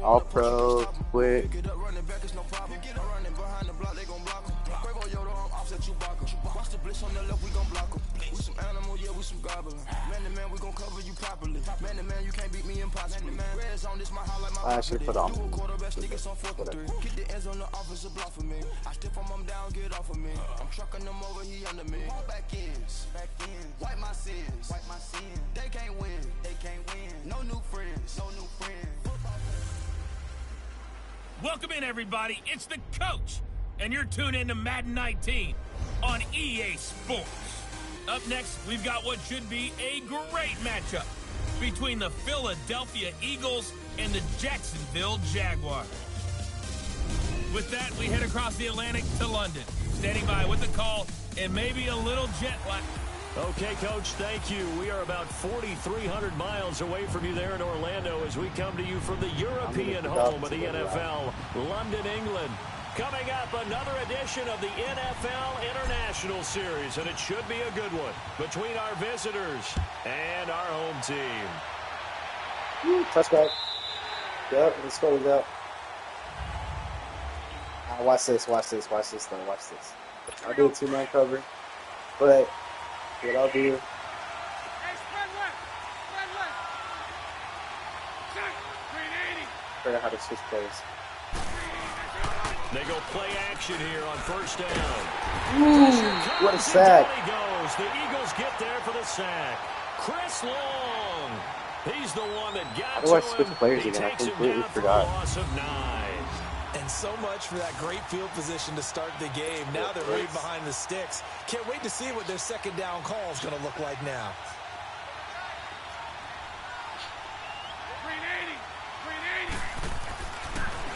All pro, quick. I should put on. Wipe my sins. They can't win. No new friends. Welcome in, everybody. It's the coach, and you're tuned in to Madden 19 on EA Sports. Up next, we've got what should be a great matchup between the Philadelphia Eagles and the Jacksonville Jaguars. With that, we head across the Atlantic to London. Standing by with the call and maybe a little jet lag. Okay, Coach, thank you. We are about 4,300 miles away from you there in Orlando as we come to you from the European home of the NFL, London, England. Coming up, another edition of the NFL International Series, and it should be a good one between our visitors and our home team. Touchback. Yep, let's go with that. Watch this, though. Watch this. I'll do a two-man cover, but what I'll do... Figure out how to switch plays. They go play action here on first down. Ooh, what a sack. The Eagles get there for the sack. Chris Long. He's the one that got to him. Switch players again? I completely forgot. Loss of 9. And so much for that great field position to start the game. Now they're right behind the sticks. Can't wait to see what their second down call is going to look like now.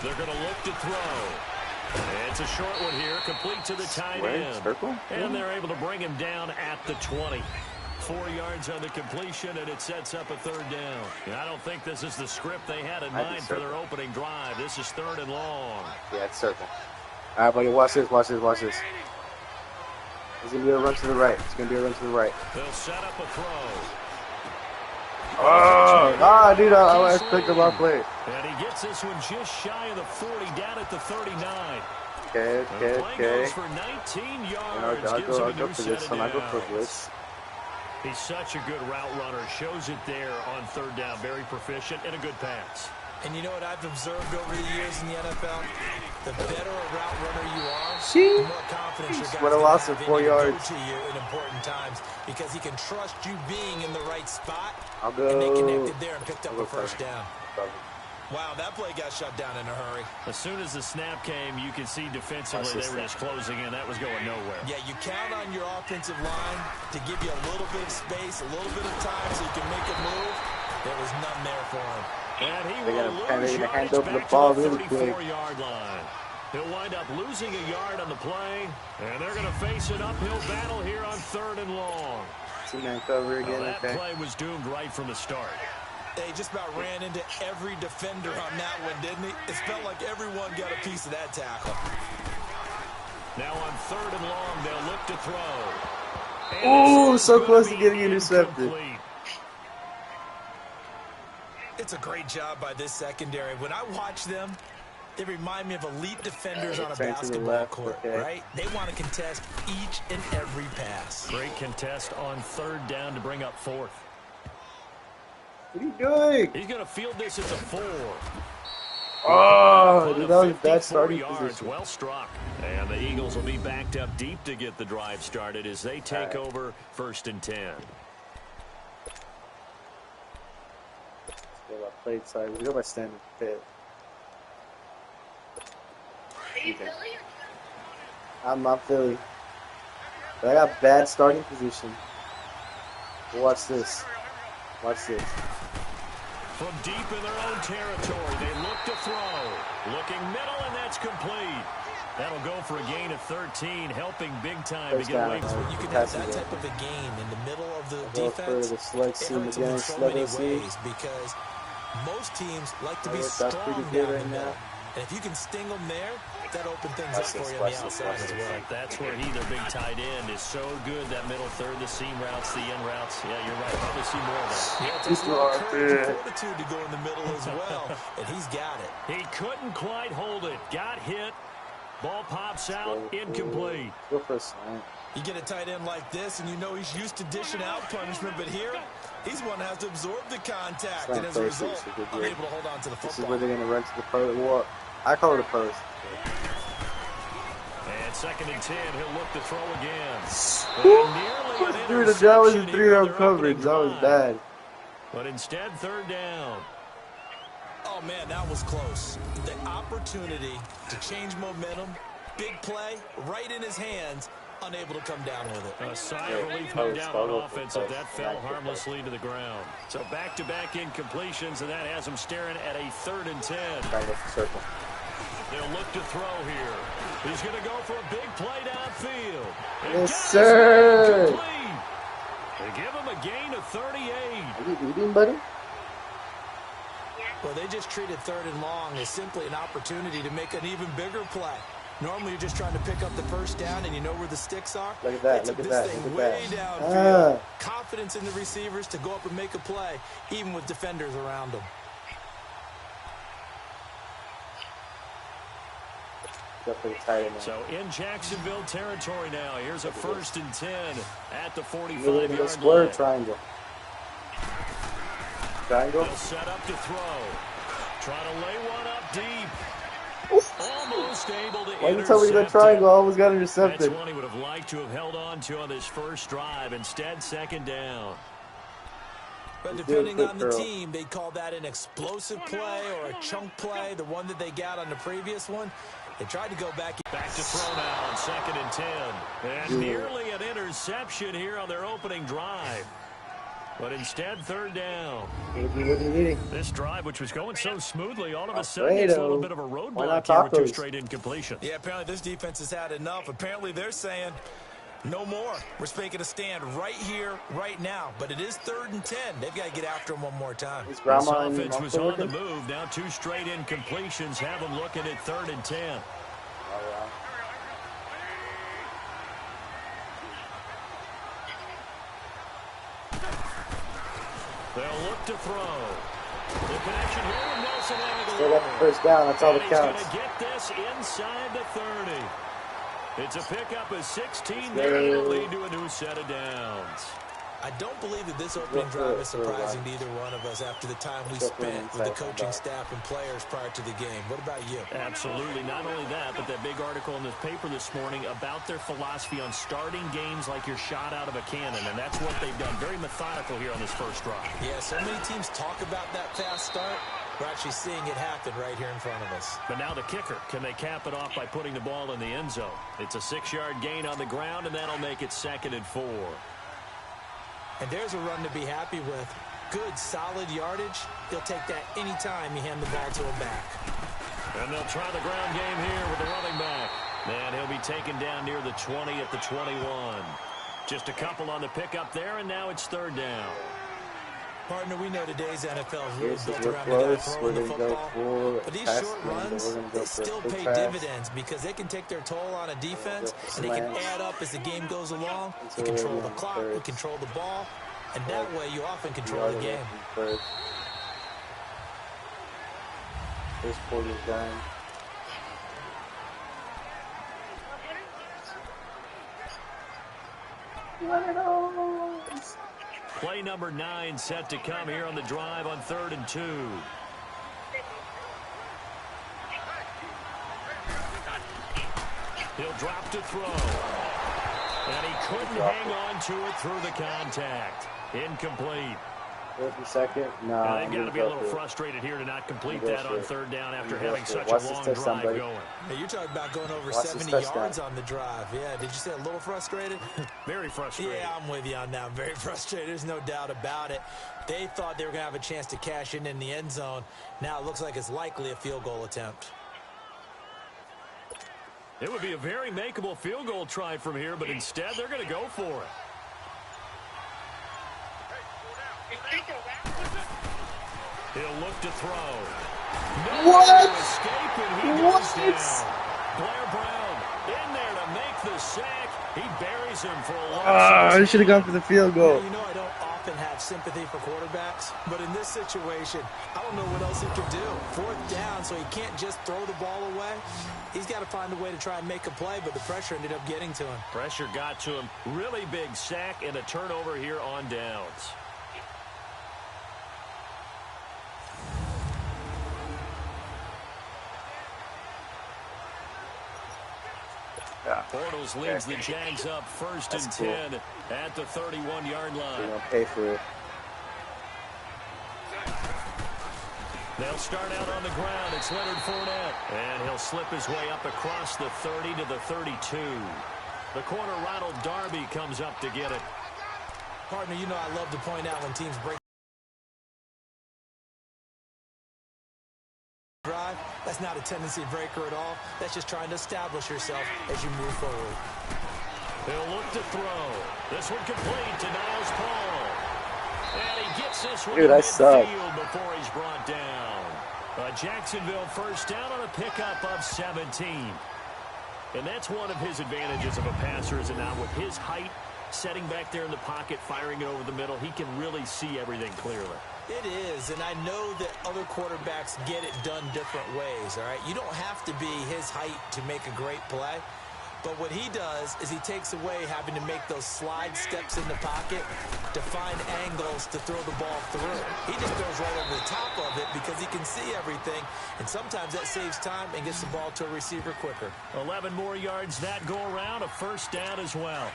They're going to look to throw. It's a short one here, complete to the tight end. And they're able to bring him down at the 20. 4 yards on the completion, and it sets up a third down. I don't think this is the script they had in mind for their opening drive. This is 3rd and long. Yeah, it's circle. All right, buddy, watch this. It's going to be a run to the right. They'll set up a throw. Dude, I picked the wrong play. And he gets this one just shy of the 40, down at the 39. Okay. Goes for 19 yards. I'll go for this one. I'll go for blitz. He's such a good route runner. Shows it there on 3rd down. Very proficient and a good pass. And you know what I've observed over the years in the NFL? The better a route runner you are, the more confidence your guys going to have 4 yards to you in important times, because he can trust you being in the right spot. And they connected there and picked up a first down. Wow, that play got shut down in a hurry. As soon as the snap came, you could see defensively they were just closing in. That was going nowhere. Yeah, you count on your offensive line to give you a little bit of space, a little bit of time so you can make a move. There was none there for him. And he will lose hand yardage over the back ball to the really quick. 34-yard line. He'll wind up losing a yard on the play, and they're going to face an uphill battle here on 3rd and long. Two-man cover again. That play was doomed right from the start. They just about ran into every defender on that one, didn't he? It felt like everyone got a piece of that tackle. Now on 3rd and long, they'll look to throw. Oh, so close to getting intercepted. It's a great job by this secondary. When I watch them, they remind me of elite defenders on a basketball court, right? They want to contest each and every pass. Great contest on 3rd down to bring up 4th. What are you doing? He's going to field this as a 4. Oh, that was a bad starting position. Well struck. And the Eagles will be backed up deep to get the drive started as they take over 1st and 10. Played side. We go by standing fit. I'm not Philly. But I got bad starting position. Watch this. From deep in their own territory, they look to throw. Looking middle, and that's complete. That'll go for a gain of 13, helping big time to get away. You can have that type of a gain in the middle of the defense. It hurts them in so many ways because most teams like to be strong down the middle. And if you can sting them there, that opened things up for you on the outside as well. That's where their big tight end is so good. That middle third, the seam routes, the in routes. Yeah, you're right. Probably see more of that. Yeah, it takes a lot of courage and fortitude to go in the middle as well, and he's got it. He couldn't quite hold it. Got hit. Ball pops out, incomplete. Go for a slant. You get a tight end like this, and you know he's used to dishing out punishment, but here, he's one that has to absorb the contact, and as a result, unable to hold on to the football. This is where they're going to run to the post. Well, I call it a post. And 2nd and 10, he'll look to throw again. Dude, that was a 3-yard coverage. That was bad. But instead, 3rd down. Oh, man, that was close. The opportunity to change momentum, big play, right in his hands, unable to come down with it. A sigh of relief no doubt on offense if that fell harmlessly to the ground. So back-to-back incompletions, and that has him staring at a 3rd and 10. They'll look to throw here. He's going to go for a big play downfield. Yes, sir. They give him a gain of 38. Are you eating, buddy? Well, they just treated 3rd and long as simply an opportunity to make an even bigger play. Normally, you're just trying to pick up the first down, and you know where the sticks are. Look at that, look at that, thing look at way that. downfield. Confidence in the receivers to go up and make a play, even with defenders around them. So in Jacksonville territory now. Here's a 1st and 10 at the 45-yard square line. triangle. They'll set up to throw. Try to lay one up deep. Almost able to Why did you tell me that triangle almost got intercepted? That's one he would have liked to have held on to on this first drive. Instead, 2nd down. But depending on the team, they'd call that an explosive play or a chunk play, the one that they got on the previous one. They tried to go back. Back to throw now on 2nd and 10. And nearly an interception here on their opening drive. But instead, 3rd down. This drive, which was going so smoothly, all of a sudden it's a little bit of a roadblock here with 2 straight incompletions. Yeah, apparently this defense has had enough. Apparently they're saying, no more. We're making a stand right here, right now. But it is 3rd and 10. They've got to get after him one more time. This offense was on the move. Now 2 straight incompletions have them looking at 3rd and 10. They'll look to throw. The connection here with Nelson Aguilar. Still got the first down. That's all that counts. He's going to get this inside the 30. It's a pickup of 16 there to lead to a new set of downs. I don't believe that this opening drive is surprising to either one of us after the time we spent with the coaching staff and players prior to the game. What about you? Absolutely. Not only that, but that big article in the paper this morning about their philosophy on starting games like you're shot out of a cannon, and that's what they've done. Very methodical here on this first drive. Yeah, so many teams talk about that fast start. We're actually seeing it happen right here in front of us. But now the kicker. Can they cap it off by putting the ball in the end zone? It's a 6-yard gain on the ground, and that'll make it 2nd and 4. And there's a run to be happy with. Good, solid yardage. He'll take that anytime you hand the ball to him back. And they'll try the ground game here with the running back. And he'll be taken down near the 20 at the 21. Just a couple on the pickup there, and now it's 3rd down. Partner, we know today's NFL is really built around the guy throwing the football. But these short runs, they still pay dividends because they can take their toll on a defense, and they can add up as the game goes along. You control the clock, you control the ball, and that way you often control the game. This quarter's done. Play number 9 set to come here on the drive on 3rd and 2. He'll drop to throw. And he couldn't hang on to it through the contact. Incomplete. 2nd. No, they've got to be a little frustrated here to not complete that on 3rd down after having such a long drive going. Hey, you're talking about going over 70 yards on the drive. Yeah, did you say a little frustrated? Very frustrated. Yeah, I'm with you on that. Very frustrated. There's no doubt about it. They thought they were going to have a chance to cash in the end zone. Now it looks like it's likely a field goal attempt. It would be a very makeable field goal try from here, but instead they're going to go for it. He'll look to throw. What? Escape, and he goes down. Blair Brown in there to make the sack. He buries him for a loss. I should have gone for the field goal. You know, I don't often have sympathy for quarterbacks, but in this situation, I don't know what else he can do. 4th down, so he can't just throw the ball away. He's got to find a way to try and make a play, but the pressure ended up getting to him. Pressure got to him. Really big sack and a turnover here on downs. Bortles leads the Jags up 1st and 10 at the 31-yard line. They're going to pay for it. They'll start out on the ground. It's Leonard Fournette. And he'll slip his way up across the 30 to the 32. The corner, Ronald Darby, comes up to get it. Partner, you know I love to point out when teams break drive. That's not a tendency breaker at all. That's just trying to establish yourself as you move forward. He'll look to throw. This one complete to Niles Paul. And he gets this one in midfield before he's brought down. Jacksonville 1st down on a pickup of 17. And that's one of his advantages of a passer, is it not? With his height, setting back there in the pocket, firing it over the middle, he can really see everything clearly. It is, and I know that other quarterbacks get it done different ways, all right? You don't have to be his height to make a great play. But what he does is he takes away having to make those slide steps in the pocket to find angles to throw the ball through. He just throws right over the top of it because he can see everything, and sometimes that saves time and gets the ball to a receiver quicker. 11 more yards that go around, a 1st down as well.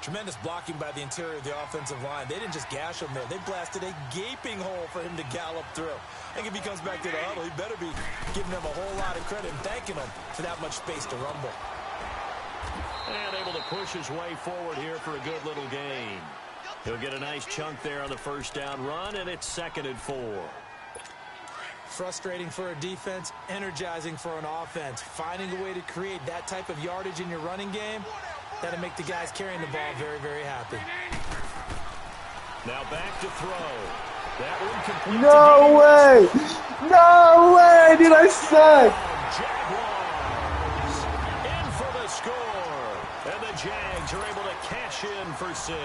Tremendous blocking by the interior of the offensive line. They didn't just gash him there. They blasted a gaping hole for him to gallop through. I think if he comes back to the huddle, he better be giving them a whole lot of credit and thanking them for that much space to rumble. And able to push his way forward here for a good little gain. He'll get a nice chunk there on the 1st down run, and it's 2nd and 4. Frustrating for a defense, energizing for an offense. Finding a way to create that type of yardage in your running game, that'll make the guys carrying the ball very, very happy. Now back to throw. That one complete. No way! No way! Did I suck? Jaguars in for the score. And the Jags are able to cash in for 6.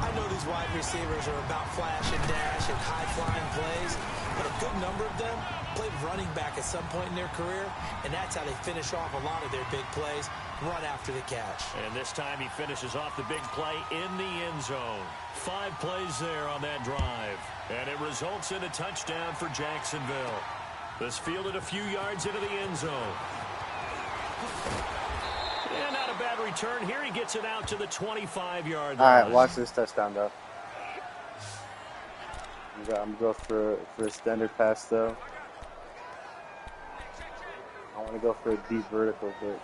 I know these wide receivers are about flash and dash and high-flying plays, but a good number of them played running back at some point in their career, and that's how they finish off a lot of their big plays, run after the catch. And this time he finishes off the big play in the end zone. 5 plays there on that drive, and it results in a touchdown for Jacksonville. This fielded a few yards into the end zone. And not a bad return here. He gets it out to the 25-yard line. All right, watch this touchdown, though. I'm going to go for a standard pass, though. I want to go for a deep vertical, but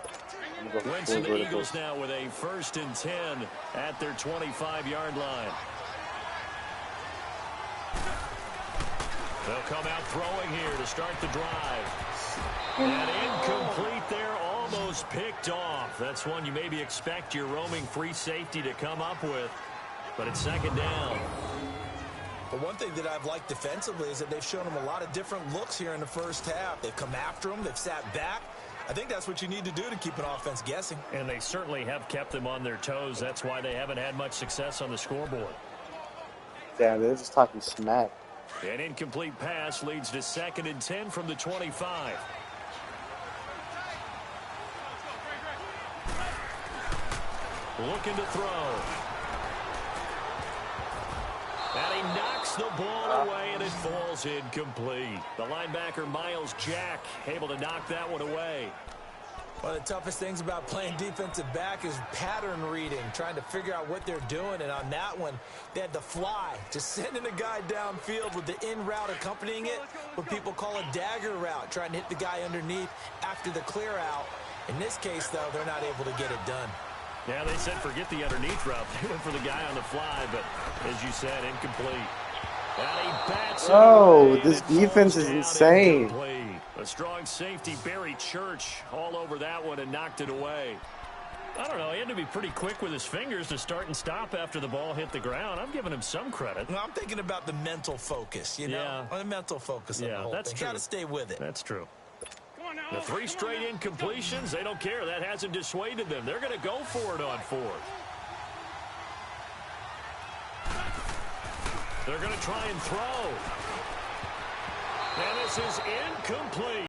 I'm going to go for Wentz and the vertical. Eagles now with a 1st and 10 at their 25-yard line. They'll come out throwing here to start the drive. And incomplete there, almost picked off. That's one you maybe expect your roaming free safety to come up with. But it's 2nd down. But one thing that I've liked defensively is that they've shown them a lot of different looks here in the 1st half. They've come after them. They've sat back. I think that's what you need to do to keep an offense guessing. And they certainly have kept them on their toes. That's why they haven't had much success on the scoreboard. Damn, they're just talking smack. An incomplete pass leads to 2nd and 10 from the 25. Looking to throw. And he knocks the ball away, and it falls incomplete. The linebacker, Miles Jack, able to knock that one away. One of the toughest things about playing defensive back is pattern reading, trying to figure out what they're doing. And on that one, they had to fly, just sending a guy downfield with the in route accompanying it, what people call a dagger route, trying to hit the guy underneath after the clear out. In this case, though, they're not able to get it done. Yeah, they said forget the underneath route. They went for the guy on the fly, but as you said, incomplete. And he bats it away, this defense is insane. Incomplete. A strong safety, Barry Church, all over that one and knocked it away. I don't know. He had to be pretty quick with his fingers to start and stop after the ball hit the ground. I'm giving him some credit. Well, I'm thinking about the mental focus, you know? The mental focus on the whole thing. That's true. Got to stay with it. That's true. The 3 straight incompletions, they don't care. That hasn't dissuaded them. They're going to go for it on 4th. They're going to try and throw. And this is incomplete.